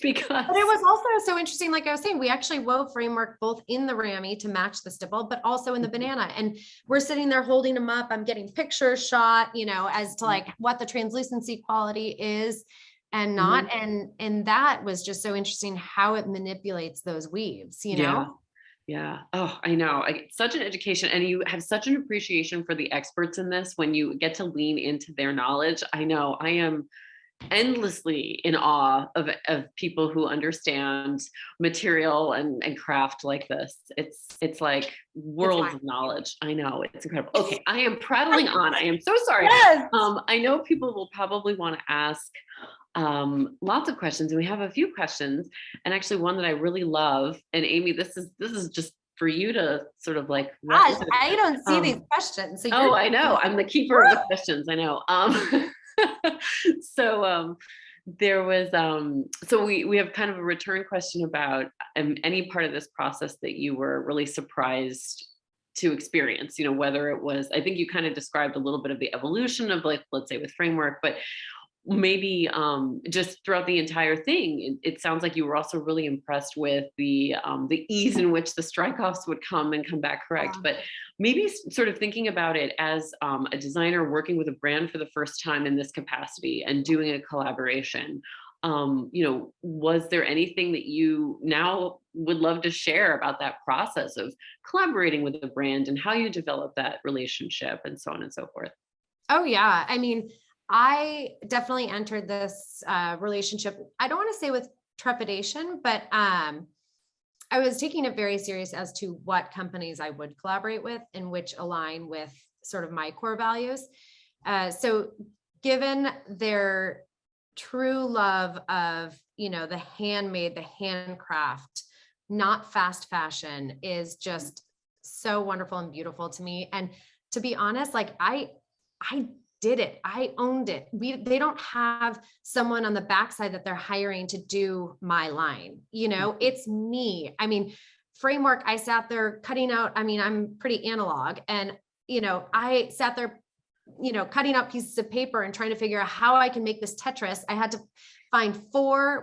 Because but it was also so interesting. Like I was saying, we actually wove framework both in the rammy to match the stipple, but also in the banana. And we're sitting there holding them up. I'm getting pictures shot, you know, as to like what the translucency quality is and not. And that was just so interesting how it manipulates those weaves, you know? Yeah. Oh, I know. Such an education. And you have such an appreciation for the experts in this when you get to lean into their knowledge. I know I am endlessly in awe of people who understand material and craft like this. It's like worlds of knowledge. I know, it's incredible. Okay, I am prattling on. I am so sorry. Yes. I know people will probably want to ask lots of questions, and we have a few questions, and actually one that I really love. And Amy, this is just for you to sort of like. Gosh, I don't see these questions. So I know. I'm the keeper of the questions. I know. So There was so we have kind of a return question about any part of this process that you were really surprised to experience, whether it was, I think you kind of described a little bit of the evolution of, like, let's say with framework, but maybe just throughout the entire thing, it sounds like you were also really impressed with the ease in which the strike-offs would come and come back correct. But maybe sort of thinking about it as a designer working with a brand for the first time in this capacity and doing a collaboration. Was there anything that you now would love to share about that process of collaborating with a brand and how you develop that relationship and so on and so forth? Oh yeah. I mean, I definitely entered this relationship, I don't want to say with trepidation, but I was taking it very serious as to what companies I would collaborate with and which align with sort of my core values. So given their true love of, the handmade, the handcraft, not fast fashion, is just so wonderful and beautiful to me. And to be honest, like I did it. I owned it. They don't have someone on the backside that they're hiring to do my line. It's me. I mean, framework, I sat there cutting out. I mean, I'm pretty analog, and, I sat there, cutting out pieces of paper and trying to figure out how I can make this Tetris. I had to find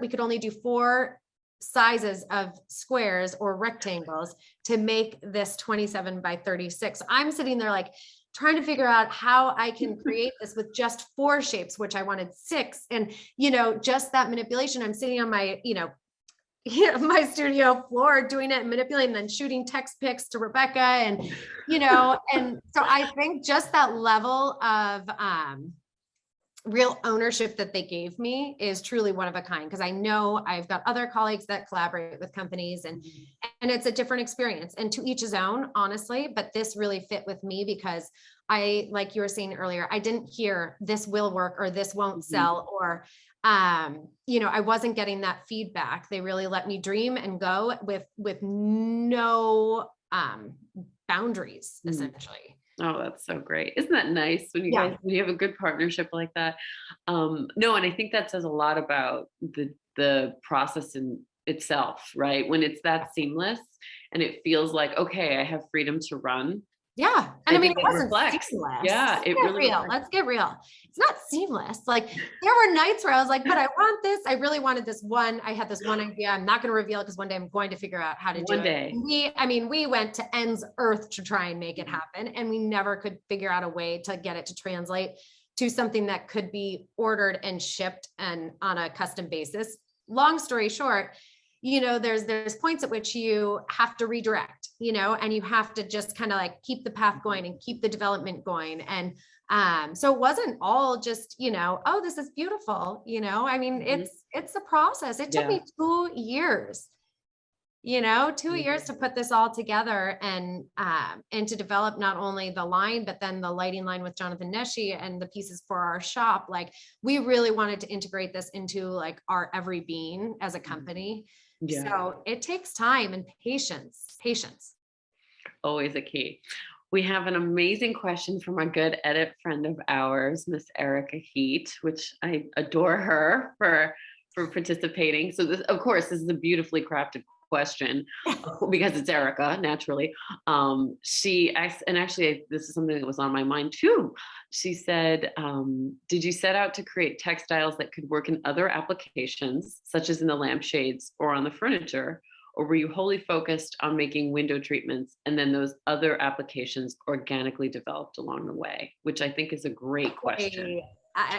we could only do 4 sizes of squares or rectangles to make this 27 by 36. I'm sitting there like, trying to figure out how I can create this with just 4 shapes, which I wanted 6. And, just that manipulation, I'm sitting on my, my studio floor doing it and manipulating, and then shooting text pics to Rebecca. And, and so I think just that level of real ownership that they gave me is truly one of a kind. Cause I know I've got other colleagues that collaborate with companies, and it's a different experience, and to each his own, honestly, but this really fit with me because like you were saying earlier, I didn't hear this will work or this won't sell, or, I wasn't getting that feedback. They really let me dream and go with no, boundaries, essentially. Oh, that's so great. Isn't that nice when when you have a good partnership like that? No, and I think that says a lot about the process in itself, right? When it's that seamless and it feels like, okay, I have freedom to run. Yeah. And I mean, it wasn't reflects. seamless. Yeah, it really reflects. Let's get real. It's not seamless. Like, there were nights where I was like, but I want this. I really wanted this one. I had this one idea. I'm not going to reveal it because one day I'm going to figure out how to do it. We went to ends earth to try and make it happen. And we never could figure out a way to get it to translate to something that could be ordered and shipped and on a custom basis. Long story short, there's points at which you have to redirect, and you have to just kind of like keep the path going and keep the development going. And so it wasn't all just, oh, this is beautiful. I mean, it's a process. It took me 2 years, 2 years to put this all together and to develop not only the line, but then the lighting line with Jonathan Neshi and the pieces for our shop. Like, we really wanted to integrate this into like our every being as a company. Yeah. So it takes time and patience. Always a key. We have an amazing question from a good edit friend of ours, Miss Erica Heat, which I adore her for participating. So this, of course, this is a beautifully crafted question because it's Erica, naturally. She asked, and actually this is something that was on my mind too. She said, did you set out to create textiles that could work in other applications, such as in the lampshades or on the furniture? Or were you wholly focused on making window treatments and then those other applications organically developed along the way? Which I think is a great question.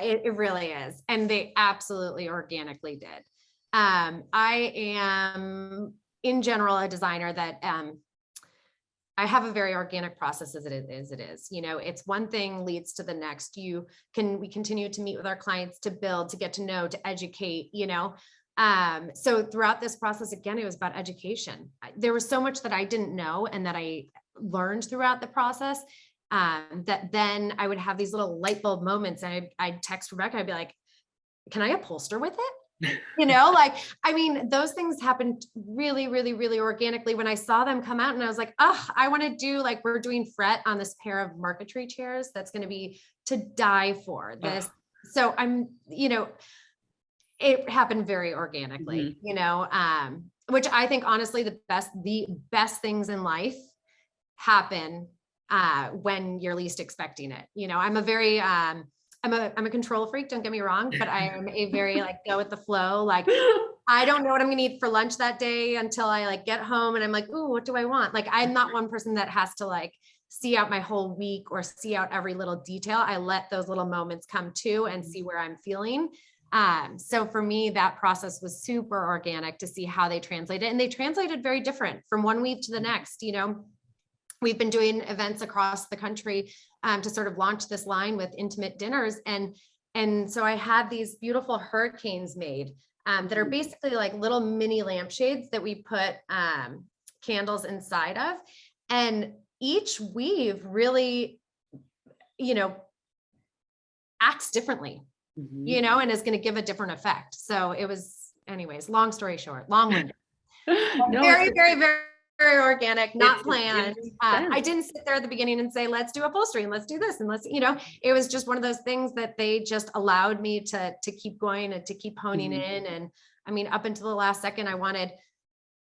It really is. And they absolutely organically did. I am, in general, a designer that I have a very organic process as it is. It's one thing leads to the next. We continue to meet with our clients, to build, to get to know, to educate, so throughout this process, again, it was about education. There was so much that I didn't know and that I learned throughout the process, that then I would have these little light bulb moments, and I'd text Rebecca. I'd be like, can I upholster with it? I mean, those things happened really, really, really organically when I saw them come out, and I was like, oh, I want to do, like, we're doing fret on this pair of marquetry chairs. That's going to be to die for this. So I'm, it happened very organically, which I think honestly, the best things in life happen when you're least expecting it. I'm a very, I'm a control freak, don't get me wrong, but I am a very like go with the flow. Like, I don't know what I'm going to eat for lunch that day until I like get home and I'm like, ooh, what do I want? Like, I'm not one person that has to like see out my whole week or see out every little detail. I let those little moments come to and see where I'm feeling. So for me, that process was super organic to see how they translated, and they translated very different from one weave to the next. We've been doing events across the country to sort of launch this line with intimate dinners. And so I had these beautiful hurricanes made that are basically like little mini lampshades that we put candles inside of. And each weave really, acts differently, and is going to give a different effect. So it was, anyways, long story short, long-winded. No, very, very, very, very organic, not planned. I didn't sit there at the beginning and say, let's do upholstery and let's do this. And let's, it was just one of those things that they just allowed me to keep going and to keep honing in. And I mean, up until the last second, I wanted,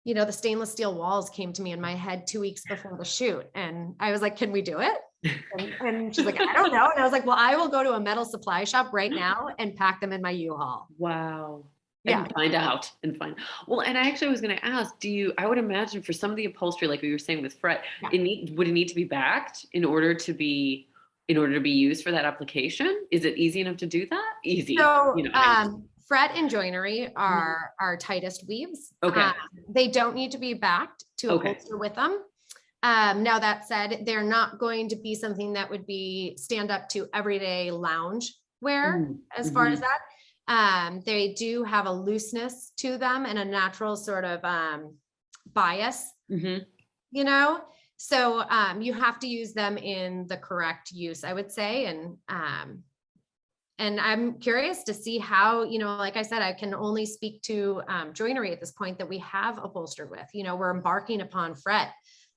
the stainless steel walls came to me in my head 2 weeks before the shoot. And I was like, can we do it? And she's like, I don't know. And I was like, well, I will go to a metal supply shop right now and pack them in my U-Haul. Wow. Yeah. And find out and find. Well, and I actually was going to ask, I would imagine for some of the upholstery, like we were saying with fret, would it need to be backed in order to be used for that application? Is it easy enough to do that? Easy. So, fret and joinery are our tightest weaves. Okay. They don't need to be backed to upholster with them. Now that said, they're not going to be something that would be stand up to everyday lounge wear as far as that. They do have a looseness to them and a natural sort of bias, so you have to use them in the correct use, I would say. And I'm curious to see how, like I said, I can only speak to joinery at this point that we have upholstered with. We're embarking upon fret.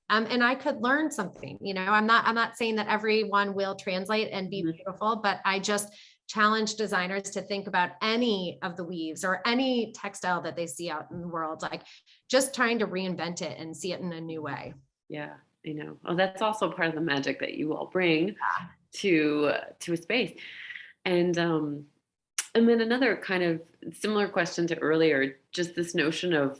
And I could learn something, I'm not saying that everyone will translate and be beautiful, but I just challenge designers to think about any of the weaves or any textile that they see out in the world, like just trying to reinvent it and see it in a new way. Yeah, I know. Oh, that's also part of the magic that you all bring to a space. And then another kind of similar question to earlier, just this notion of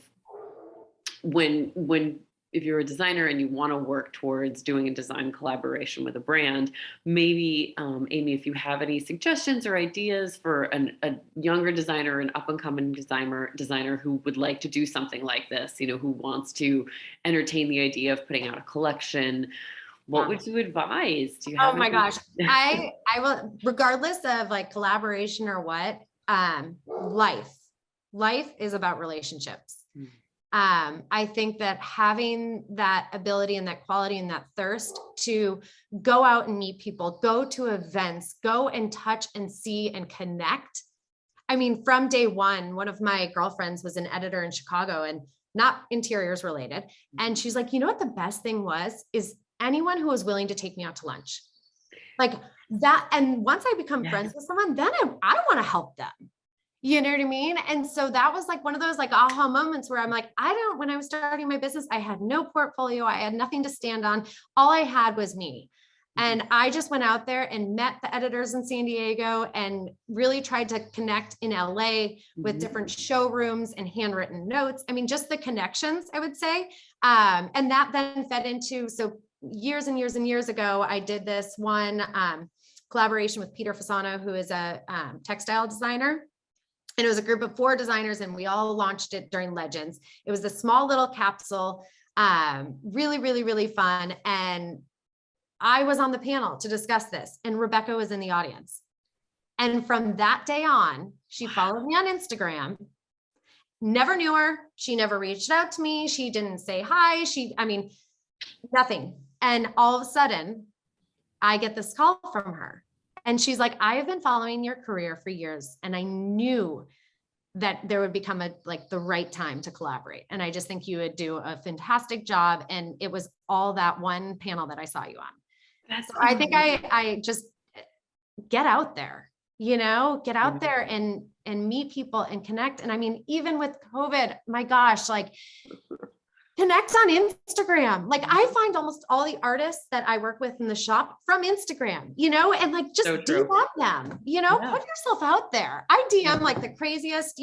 when if you're a designer and you want to work towards doing a design collaboration with a brand, maybe, Amy, if you have any suggestions or ideas for a younger designer, an up-and-coming designer who would like to do something like this, who wants to entertain the idea of putting out a collection, what would you advise? Do you have my gosh. I will, regardless of like collaboration or what, life is about relationships. I think that having that ability and that quality and that thirst to go out and meet people, go to events, go and touch and see and connect. I mean, from day one of my girlfriends was an editor in Chicago and not interiors related. And she's like, what the best thing is anyone who was willing to take me out to lunch. Like that. And once I become friends with someone, then I want to help them. You know what I mean? And so that was like one of those like aha moments where I'm like, when I was starting my business, I had no portfolio. I had nothing to stand on. All I had was me. And I just went out there and met the editors in San Diego and really tried to connect in LA with different showrooms and handwritten notes. I mean, just the connections, I would say. And that then fed into, so years and years and years ago, I did this one collaboration with Peter Fasano, who is a textile designer. And it was a group of 4 designers and we all launched it during Legends. It was a small little capsule, really, really, really fun. And I was on the panel to discuss this and Rebecca was in the audience. And from that day on, she followed me on Instagram, never knew her. She never reached out to me. She didn't say hi. Nothing. And all of a sudden I get this call from her. And she's like, I have been following your career for years and I knew that there would become the right time to collaborate. And I just think you would do a fantastic job. And it was all that one panel that I saw you on. I think I just get out there, get out there and and meet people and connect. And I mean, even with COVID, my gosh, like connect on Instagram. Like I find almost all the artists that I work with in the shop from Instagram, and like just So true. DM them, Yeah. put yourself out there. I DM like the craziest,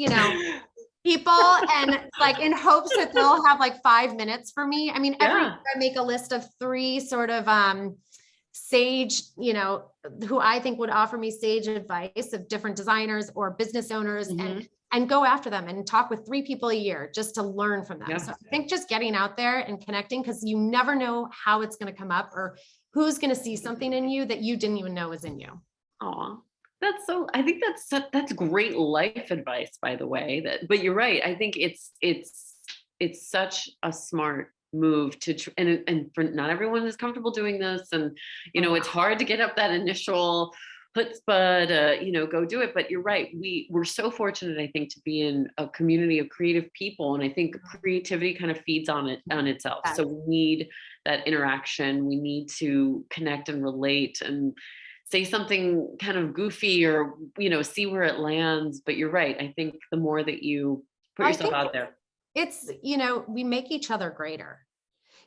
people and like in hopes that they'll have like 5 minutes for me. I mean, every year I make a list of 3 sort of sage, who I think would offer me sage advice of different designers or business owners and go after them and talk with 3 people a year just to learn from them. Yeah. So I think just getting out there and connecting, because you never know how it's going to come up or who's going to see something in you that you didn't even know was in you. Oh, I think that's great life advice, by the way, but you're right. I think it's such a smart move and for not everyone is comfortable doing this. And, it's hard to get up that initial chutzpah to, go do it. But you're right. We're so fortunate, I think, to be in a community of creative people. And I think creativity kind of feeds on itself. So we need that interaction. We need to connect and relate and say something kind of goofy or, see where it lands. But you're right. I think the more that you put yourself out there. It's, we make each other greater.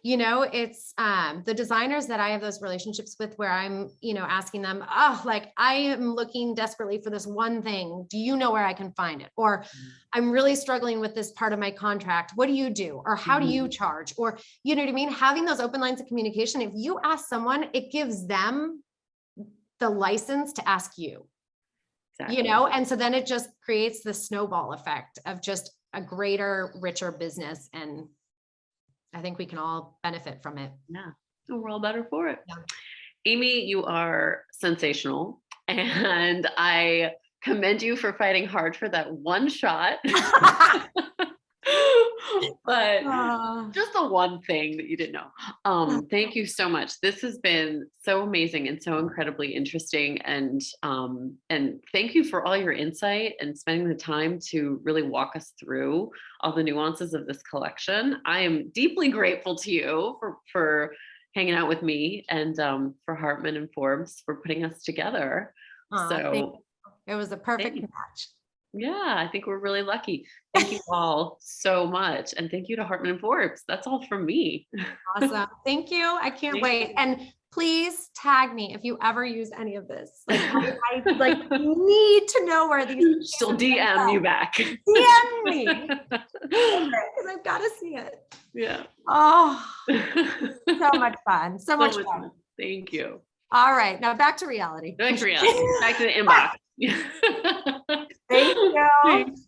It's the designers that I have those relationships with where I'm, asking them, like I am looking desperately for this one thing. Do you know where I can find it? Or I'm really struggling with this part of my contract. What do you do? Or how do you charge? Or, you know what I mean? Having those open lines of communication, if you ask someone, it gives them the license to ask you, Exactly. and so then it just creates the snowball effect of just a greater, richer business. And I think we can all benefit from it. Yeah. And we're all better for it. Yeah. Amy, you are sensational. And I commend you for fighting hard for that one shot. But just the one thing that you didn't know. Thank you so much. This has been so amazing and so incredibly interesting. And thank you for all your insight and spending the time to really walk us through all the nuances of this collection. I am deeply grateful to you for hanging out with me and for Hartmann&Forbes for putting us together. It was a perfect match. Yeah, I think we're really lucky. Thank you all so much. And thank you to Hartmann&Forbes. That's all from me. Awesome. Thank you. I can't wait. And please tag me if you ever use any of this. Like, I like need to know where these. She'll DM you back. DM me. Because I've got to see it. Yeah. Oh, so much fun. So much fun. Thank you. All right. Now back to reality. Back to reality. Back to the inbox. Thank you. Thanks.